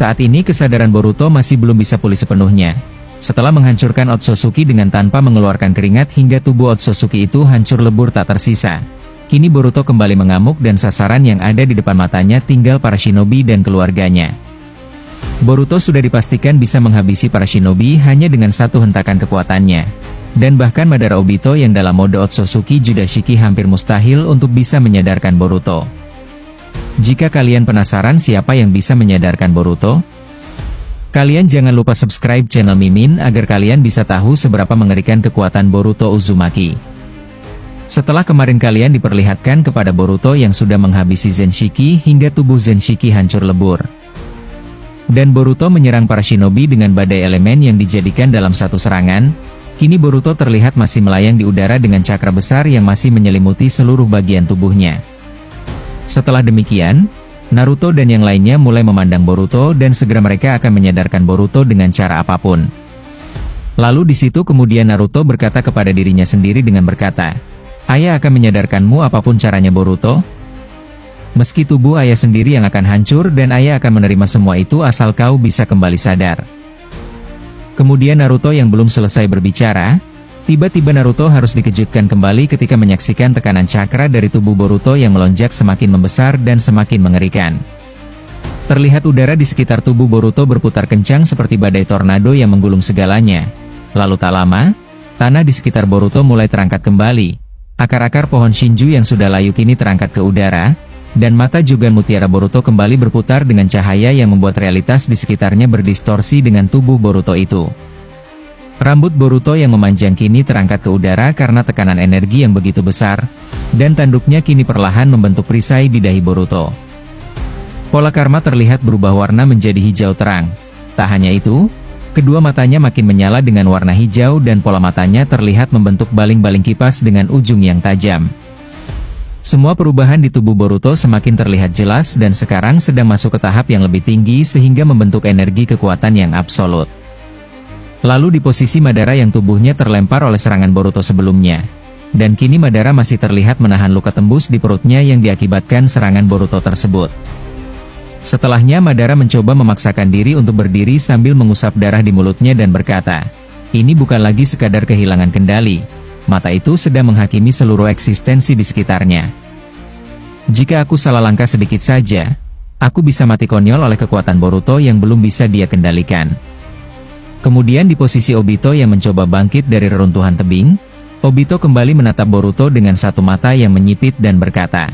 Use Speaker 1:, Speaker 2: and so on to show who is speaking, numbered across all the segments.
Speaker 1: Saat ini kesadaran Boruto masih belum bisa pulih sepenuhnya. Setelah menghancurkan Otsutsuki dengan tanpa mengeluarkan keringat hingga tubuh Otsutsuki itu hancur lebur tak tersisa. Kini Boruto kembali mengamuk dan sasaran yang ada di depan matanya tinggal para shinobi dan keluarganya. Boruto sudah dipastikan bisa menghabisi para shinobi hanya dengan satu hentakan kekuatannya. Dan bahkan Madara Obito yang dalam mode Otsutsuki Judashiki hampir mustahil untuk bisa menyadarkan Boruto. Jika kalian penasaran siapa yang bisa menyadarkan Boruto, kalian jangan lupa subscribe channel Mimin agar kalian bisa tahu seberapa mengerikan kekuatan Boruto Uzumaki. Setelah kemarin kalian diperlihatkan kepada Boruto yang sudah menghabisi Zenshiki hingga tubuh Zenshiki hancur lebur. Dan Boruto menyerang para shinobi dengan badai elemen yang dijadikan dalam satu serangan, kini Boruto terlihat masih melayang di udara dengan cakra besar yang masih menyelimuti seluruh bagian tubuhnya. Setelah demikian, Naruto dan yang lainnya mulai memandang Boruto dan segera mereka akan menyadarkan Boruto dengan cara apapun. Lalu di situ kemudian Naruto berkata kepada dirinya sendiri dengan berkata, "Ayah akan menyadarkanmu apapun caranya Boruto. Meski tubuh ayah sendiri yang akan hancur dan ayah akan menerima semua itu asal kau bisa kembali sadar." Kemudian Naruto yang belum selesai berbicara, tiba-tiba Naruto harus dikejutkan kembali ketika menyaksikan tekanan cakra dari tubuh Boruto yang melonjak semakin membesar dan semakin mengerikan. Terlihat udara di sekitar tubuh Boruto berputar kencang seperti badai tornado yang menggulung segalanya. Lalu tak lama, tanah di sekitar Boruto mulai terangkat kembali. Akar-akar pohon Shinju yang sudah layu kini terangkat ke udara, dan mata Jugan Mutiara Boruto kembali berputar dengan cahaya yang membuat realitas di sekitarnya berdistorsi dengan tubuh Boruto itu. Rambut Boruto yang memanjang kini terangkat ke udara karena tekanan energi yang begitu besar, dan tanduknya kini perlahan membentuk perisai di dahi Boruto. Pola karma terlihat berubah warna menjadi hijau terang. Tak hanya itu, kedua matanya makin menyala dengan warna hijau dan pola matanya terlihat membentuk baling-baling kipas dengan ujung yang tajam. Semua perubahan di tubuh Boruto semakin terlihat jelas dan sekarang sedang masuk ke tahap yang lebih tinggi sehingga membentuk energi kekuatan yang absolut. Lalu di posisi Madara yang tubuhnya terlempar oleh serangan Boruto sebelumnya. Dan kini Madara masih terlihat menahan luka tembus di perutnya yang diakibatkan serangan Boruto tersebut. Setelahnya Madara mencoba memaksakan diri untuk berdiri sambil mengusap darah di mulutnya dan berkata, "Ini bukan lagi sekadar kehilangan kendali. Mata itu sedang menghakimi seluruh eksistensi di sekitarnya. Jika aku salah langkah sedikit saja, aku bisa mati konyol oleh kekuatan Boruto yang belum bisa dia kendalikan." Kemudian di posisi Obito yang mencoba bangkit dari reruntuhan tebing, Obito kembali menatap Boruto dengan satu mata yang menyipit dan berkata,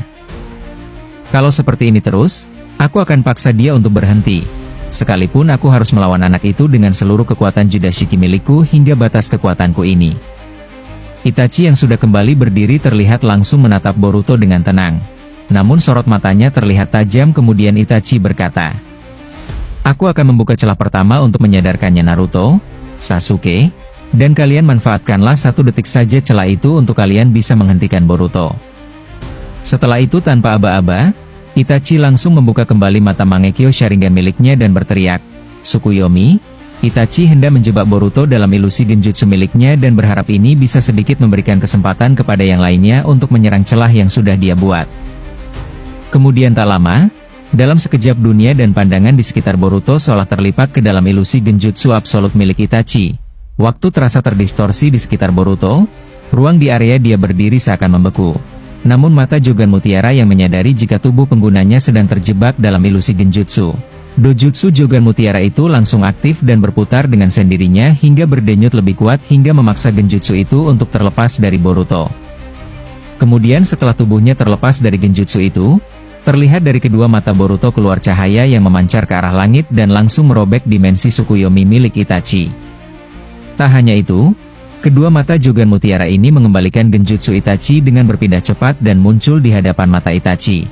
Speaker 1: "Kalau seperti ini terus, aku akan paksa dia untuk berhenti. Sekalipun aku harus melawan anak itu dengan seluruh kekuatan Judashiki milikku hingga batas kekuatanku ini." Itachi yang sudah kembali berdiri terlihat langsung menatap Boruto dengan tenang. Namun sorot matanya terlihat tajam kemudian Itachi berkata, "Aku akan membuka celah pertama untuk menyadarkannya Naruto, Sasuke, dan kalian manfaatkanlah 1 detik saja celah itu untuk kalian bisa menghentikan Boruto." Setelah itu tanpa aba-aba, Itachi langsung membuka kembali mata Mangekyo Sharingan miliknya dan berteriak, "Tsukuyomi!" Itachi hendak menjebak Boruto dalam ilusi genjutsu miliknya dan berharap ini bisa sedikit memberikan kesempatan kepada yang lainnya untuk menyerang celah yang sudah dia buat. Kemudian tak lama, dalam sekejap dunia dan pandangan di sekitar Boruto seolah terlipat ke dalam ilusi genjutsu absolut milik Itachi. Waktu terasa terdistorsi di sekitar Boruto, ruang di area dia berdiri seakan membeku. Namun mata Jugan Mutiara yang menyadari jika tubuh penggunanya sedang terjebak dalam ilusi genjutsu. Dojutsu Jugan Mutiara itu langsung aktif dan berputar dengan sendirinya hingga berdenyut lebih kuat hingga memaksa genjutsu itu untuk terlepas dari Boruto. Kemudian setelah tubuhnya terlepas dari genjutsu itu, terlihat dari kedua mata Boruto keluar cahaya yang memancar ke arah langit dan langsung merobek dimensi Tsukuyomi milik Itachi. Tak hanya itu, kedua mata Jugan Mutiara ini mengembalikan genjutsu Itachi dengan berpindah cepat dan muncul di hadapan mata Itachi.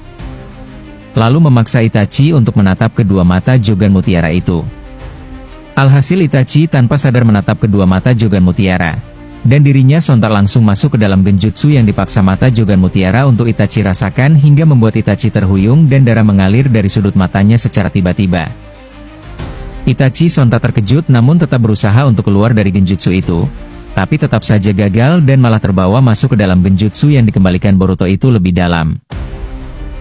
Speaker 1: Lalu memaksa Itachi untuk menatap kedua mata Jugan Mutiara itu. Alhasil Itachi tanpa sadar menatap kedua mata Jugan Mutiara. Dan dirinya sontak langsung masuk ke dalam genjutsu yang dipaksa mata Jugan Mutiara untuk Itachi rasakan hingga membuat Itachi terhuyung dan darah mengalir dari sudut matanya secara tiba-tiba. Itachi sontak terkejut namun tetap berusaha untuk keluar dari genjutsu itu. Tapi tetap saja gagal dan malah terbawa masuk ke dalam genjutsu yang dikembalikan Boruto itu lebih dalam.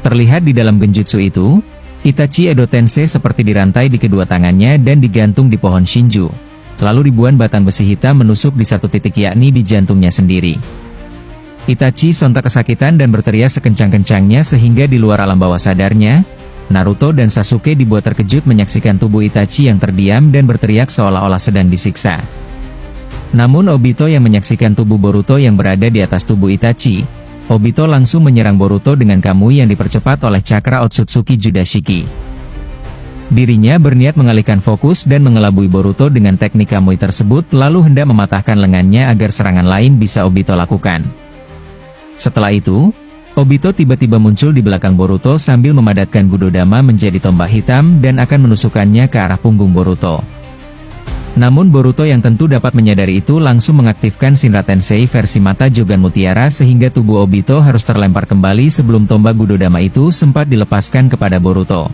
Speaker 1: Terlihat di dalam genjutsu itu, Itachi Edo Tensei seperti dirantai di kedua tangannya dan digantung di pohon Shinju. Lalu ribuan batang besi hitam menusuk di satu titik, yakni di jantungnya sendiri. Itachi sontak kesakitan dan berteriak sekencang-kencangnya sehingga di luar alam bawah sadarnya, Naruto dan Sasuke dibuat terkejut menyaksikan tubuh Itachi yang terdiam dan berteriak seolah-olah sedang disiksa. Namun Obito yang menyaksikan tubuh Boruto yang berada di atas tubuh Itachi, Obito langsung menyerang Boruto dengan kamui yang dipercepat oleh cakra Otsutsuki Judashiki. Dirinya berniat mengalihkan fokus dan mengelabui Boruto dengan teknik kamui tersebut, lalu hendak mematahkan lengannya agar serangan lain bisa Obito lakukan. Setelah itu, Obito tiba-tiba muncul di belakang Boruto sambil memadatkan Gudodama menjadi tombak hitam dan akan menusukkannya ke arah punggung Boruto. Namun Boruto yang tentu dapat menyadari itu langsung mengaktifkan Shinra Tensei versi mata Jogan Mutiara sehingga tubuh Obito harus terlempar kembali sebelum tombak Gudodama itu sempat dilepaskan kepada Boruto.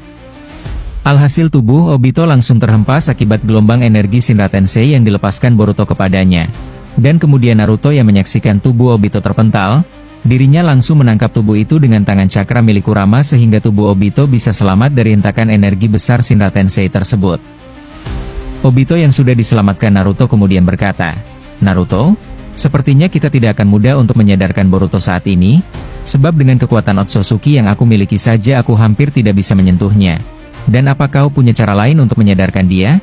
Speaker 1: Alhasil tubuh Obito langsung terhempas akibat gelombang energi Shinra Tensei yang dilepaskan Boruto kepadanya. Dan kemudian Naruto yang menyaksikan tubuh Obito terpental, dirinya langsung menangkap tubuh itu dengan tangan cakra milik Kurama sehingga tubuh Obito bisa selamat dari hentakan energi besar Shinra Tensei tersebut. Obito yang sudah diselamatkan Naruto kemudian berkata, "Naruto, sepertinya kita tidak akan mudah untuk menyadarkan Boruto saat ini, sebab dengan kekuatan Otsutsuki yang aku miliki saja aku hampir tidak bisa menyentuhnya. Dan apa kau punya cara lain untuk menyadarkan dia?"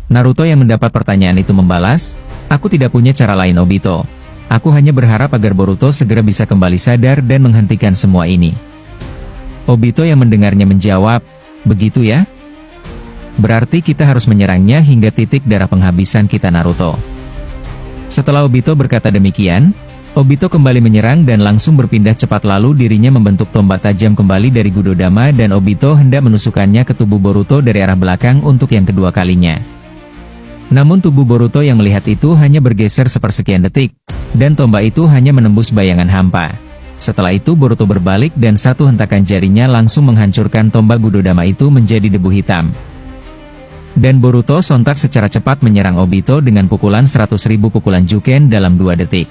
Speaker 1: Naruto yang mendapat pertanyaan itu membalas, "Aku tidak punya cara lain Obito. Aku hanya berharap agar Boruto segera bisa kembali sadar dan menghentikan semua ini." Obito yang mendengarnya menjawab, "Begitu ya? Berarti kita harus menyerangnya hingga titik darah penghabisan kita Naruto." Setelah Obito berkata demikian, Obito kembali menyerang dan langsung berpindah cepat, lalu dirinya membentuk tombak tajam kembali dari Gudodama dan Obito hendak menusukkannya ke tubuh Boruto dari arah belakang untuk yang kedua kalinya. Namun tubuh Boruto yang melihat itu hanya bergeser sepersekian detik, dan tombak itu hanya menembus bayangan hampa. Setelah itu Boruto berbalik dan satu hentakan jarinya langsung menghancurkan tombak Gudodama itu menjadi debu hitam. Dan Boruto sontak secara cepat menyerang Obito dengan pukulan 100.000 pukulan Juken dalam 2 detik.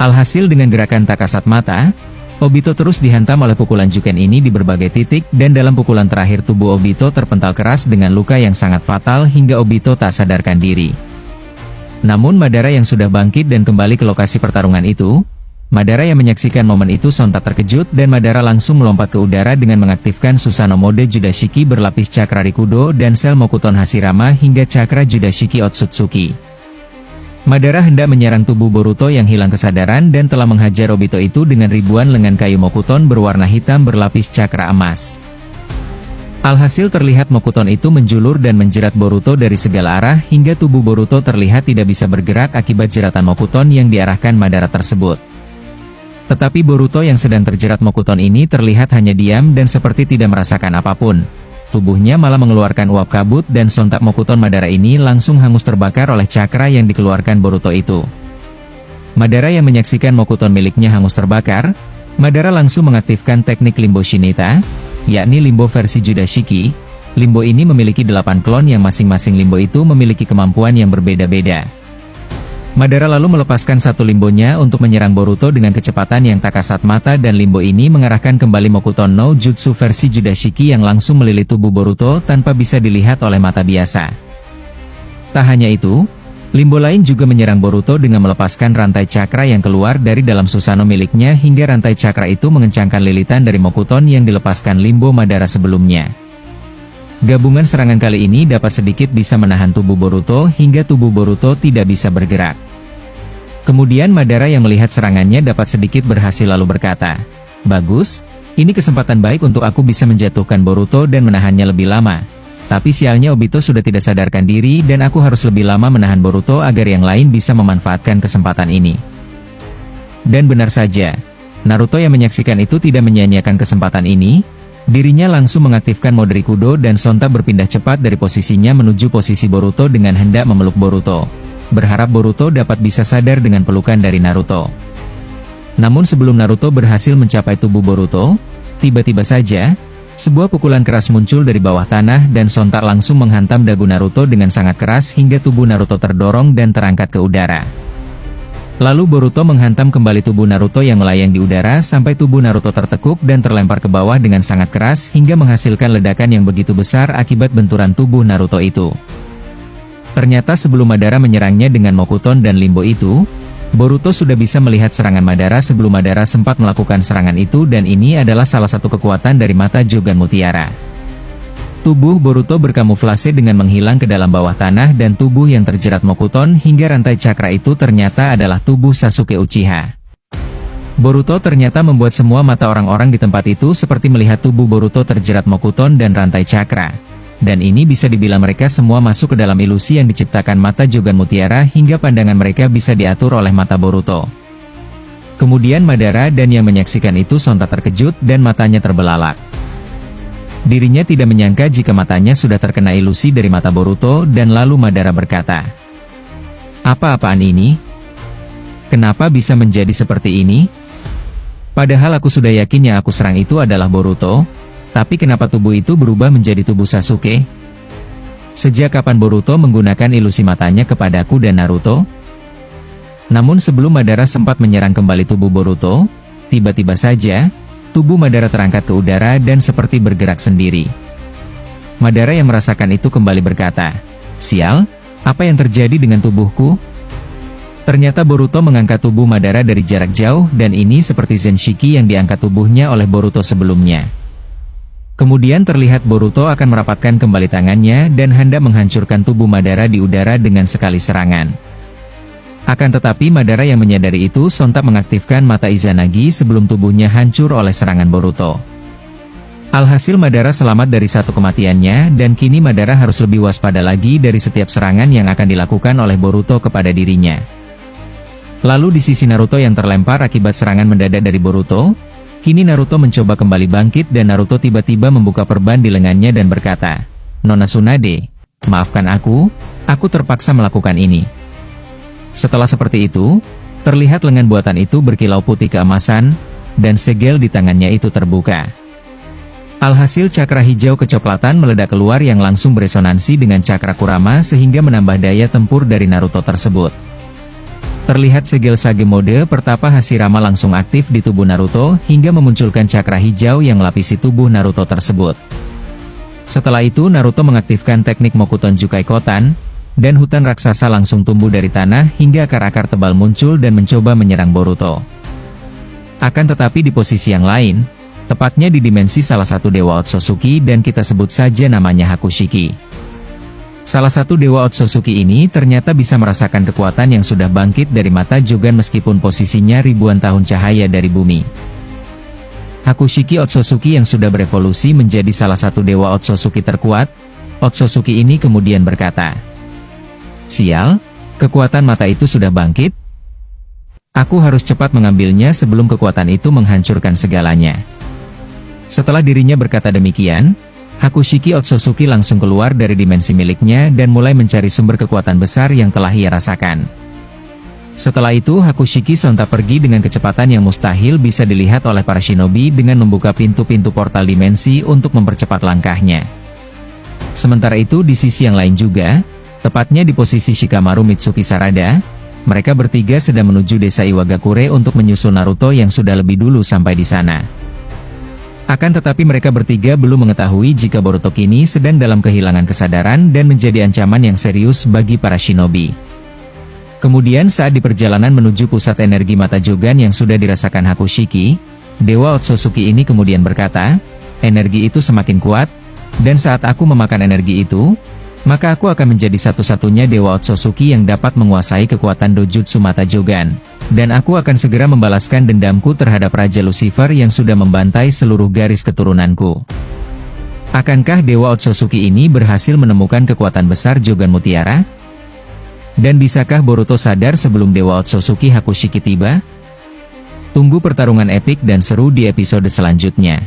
Speaker 1: Alhasil dengan gerakan tak kasat mata, Obito terus dihantam oleh pukulan Juken ini di berbagai titik dan dalam pukulan terakhir tubuh Obito terpental keras dengan luka yang sangat fatal hingga Obito tak sadarkan diri. Namun Madara yang sudah bangkit dan kembali ke lokasi pertarungan itu, Madara yang menyaksikan momen itu sontak terkejut dan Madara langsung melompat ke udara dengan mengaktifkan Susanoo Mode Judashiki berlapis cakra Rikudo dan sel Mokuton Hashirama hingga cakra Judashiki Otsutsuki. Madara hendak menyerang tubuh Boruto yang hilang kesadaran dan telah menghajar Obito itu dengan ribuan lengan kayu Mokuton berwarna hitam berlapis cakra emas. Alhasil terlihat Mokuton itu menjulur dan menjerat Boruto dari segala arah hingga tubuh Boruto terlihat tidak bisa bergerak akibat jeratan Mokuton yang diarahkan Madara tersebut. Tetapi Boruto yang sedang terjerat Mokuton ini terlihat hanya diam dan seperti tidak merasakan apapun. Tubuhnya malah mengeluarkan uap kabut dan sontak Mokuton Madara ini langsung hangus terbakar oleh cakra yang dikeluarkan Boruto itu. Madara yang menyaksikan Mokuton miliknya hangus terbakar, Madara langsung mengaktifkan teknik Limbo Shinita, yakni Limbo versi Judashiki. Limbo ini memiliki 8 klon yang masing-masing Limbo itu memiliki kemampuan yang berbeda-beda. Madara lalu melepaskan satu limbonya untuk menyerang Boruto dengan kecepatan yang tak kasat mata dan limbo ini mengarahkan kembali Mokuton no Jutsu versi Judashiki yang langsung melilit tubuh Boruto tanpa bisa dilihat oleh mata biasa. Tak hanya itu, limbo lain juga menyerang Boruto dengan melepaskan rantai cakra yang keluar dari dalam Susanoo miliknya hingga rantai cakra itu mengencangkan lilitan dari Mokuton yang dilepaskan limbo Madara sebelumnya. Gabungan serangan kali ini dapat sedikit bisa menahan tubuh Boruto hingga tubuh Boruto tidak bisa bergerak. Kemudian Madara yang melihat serangannya dapat sedikit berhasil lalu berkata, "Bagus, ini kesempatan baik untuk aku bisa menjatuhkan Boruto dan menahannya lebih lama. Tapi sialnya Obito sudah tidak sadarkan diri dan aku harus lebih lama menahan Boruto agar yang lain bisa memanfaatkan kesempatan ini." Dan benar saja, Naruto yang menyaksikan itu tidak menyia-nyiakan kesempatan ini. Dirinya langsung mengaktifkan mode Rikudo dan sontak berpindah cepat dari posisinya menuju posisi Boruto dengan hendak memeluk Boruto, berharap Boruto dapat bisa sadar dengan pelukan dari Naruto. Namun sebelum Naruto berhasil mencapai tubuh Boruto, tiba-tiba saja, sebuah pukulan keras muncul dari bawah tanah dan sontak langsung menghantam dagu Naruto dengan sangat keras hingga tubuh Naruto terdorong dan terangkat ke udara. Lalu Boruto menghantam kembali tubuh Naruto yang melayang di udara sampai tubuh Naruto tertekuk dan terlempar ke bawah dengan sangat keras hingga menghasilkan ledakan yang begitu besar akibat benturan tubuh Naruto itu. Ternyata sebelum Madara menyerangnya dengan Mokuton dan Limbo itu, Boruto sudah bisa melihat serangan Madara sebelum Madara sempat melakukan serangan itu, dan ini adalah salah satu kekuatan dari mata Jogan Mutiara. Tubuh Boruto berkamuflase dengan menghilang ke dalam bawah tanah, dan tubuh yang terjerat Mokuton hingga rantai cakra itu ternyata adalah tubuh Sasuke Uchiha. Boruto ternyata membuat semua mata orang-orang di tempat itu seperti melihat tubuh Boruto terjerat Mokuton dan rantai cakra. Dan ini bisa dibilang mereka semua masuk ke dalam ilusi yang diciptakan mata Jogan Mutiara hingga pandangan mereka bisa diatur oleh mata Boruto. Kemudian Madara dan yang menyaksikan itu sontak terkejut dan matanya terbelalak. Dirinya tidak menyangka jika matanya sudah terkena ilusi dari mata Boruto, dan lalu Madara berkata, "Apa-apaan ini? Kenapa bisa menjadi seperti ini? Padahal aku sudah yakin yang aku serang itu adalah Boruto, tapi kenapa tubuh itu berubah menjadi tubuh Sasuke? Sejak kapan Boruto menggunakan ilusi matanya kepadaku dan Naruto?" Namun sebelum Madara sempat menyerang kembali tubuh Boruto, tiba-tiba saja, tubuh Madara terangkat ke udara dan seperti bergerak sendiri. Madara yang merasakan itu kembali berkata, "Sial, apa yang terjadi dengan tubuhku?" Ternyata Boruto mengangkat tubuh Madara dari jarak jauh, dan ini seperti Zenshiki yang diangkat tubuhnya oleh Boruto sebelumnya. Kemudian terlihat Boruto akan merapatkan kembali tangannya dan hendak menghancurkan tubuh Madara di udara dengan sekali serangan. Akan tetapi Madara yang menyadari itu sontak mengaktifkan mata Izanagi sebelum tubuhnya hancur oleh serangan Boruto. Alhasil Madara selamat dari satu kematiannya, dan kini Madara harus lebih waspada lagi dari setiap serangan yang akan dilakukan oleh Boruto kepada dirinya. Lalu di sisi Naruto yang terlempar akibat serangan mendadak dari Boruto, kini Naruto mencoba kembali bangkit dan Naruto tiba-tiba membuka perban di lengannya dan berkata, "Nona Tsunade, maafkan aku terpaksa melakukan ini." Setelah seperti itu, terlihat lengan buatan itu berkilau putih keemasan, dan segel di tangannya itu terbuka. Alhasil cakra hijau kecoklatan meledak keluar yang langsung beresonansi dengan cakra Kurama sehingga menambah daya tempur dari Naruto tersebut. Terlihat segel Sage mode pertapa Hashirama langsung aktif di tubuh Naruto hingga memunculkan cakra hijau yang melapisi tubuh Naruto tersebut. Setelah itu Naruto mengaktifkan teknik Mokuton Jukai Kotan, dan hutan raksasa langsung tumbuh dari tanah hingga akar-akar tebal muncul dan mencoba menyerang Boruto. Akan tetapi di posisi yang lain, tepatnya di dimensi salah satu Dewa Otsutsuki, dan kita sebut saja namanya Hakushiki. Salah satu Dewa Otsutsuki ini ternyata bisa merasakan kekuatan yang sudah bangkit dari mata Jogan meskipun posisinya ribuan tahun cahaya dari bumi. Hakushiki Otsutsuki yang sudah berevolusi menjadi salah satu Dewa Otsutsuki terkuat, Otsutsuki ini kemudian berkata, "Sial, kekuatan mata itu sudah bangkit. Aku harus cepat mengambilnya sebelum kekuatan itu menghancurkan segalanya." Setelah dirinya berkata demikian, Hakushiki Otsutsuki langsung keluar dari dimensi miliknya dan mulai mencari sumber kekuatan besar yang telah ia rasakan. Setelah itu Hakushiki sontak pergi dengan kecepatan yang mustahil bisa dilihat oleh para shinobi dengan membuka pintu-pintu portal dimensi untuk mempercepat langkahnya. Sementara itu di sisi yang lain juga, tepatnya di posisi Shikamaru Mitsuki Sarada, mereka bertiga sedang menuju desa Iwagakure untuk menyusul Naruto yang sudah lebih dulu sampai di sana. Akan tetapi mereka bertiga belum mengetahui jika Boruto kini sedang dalam kehilangan kesadaran dan menjadi ancaman yang serius bagi para shinobi. Kemudian saat di perjalanan menuju pusat energi mata Jogan yang sudah dirasakan Hakushiki, Dewa Otsutsuki ini kemudian berkata, "Energi itu semakin kuat, dan saat aku memakan energi itu, maka aku akan menjadi satu-satunya Dewa Otsutsuki yang dapat menguasai kekuatan Dojutsu Mata Jogan, dan aku akan segera membalaskan dendamku terhadap Raja Lucifer yang sudah membantai seluruh garis keturunanku." Akankah Dewa Otsutsuki ini berhasil menemukan kekuatan besar Jogan Mutiara? Dan bisakah Boruto sadar sebelum Dewa Otsutsuki Hakushiki tiba? Tunggu pertarungan epik dan seru di episode selanjutnya.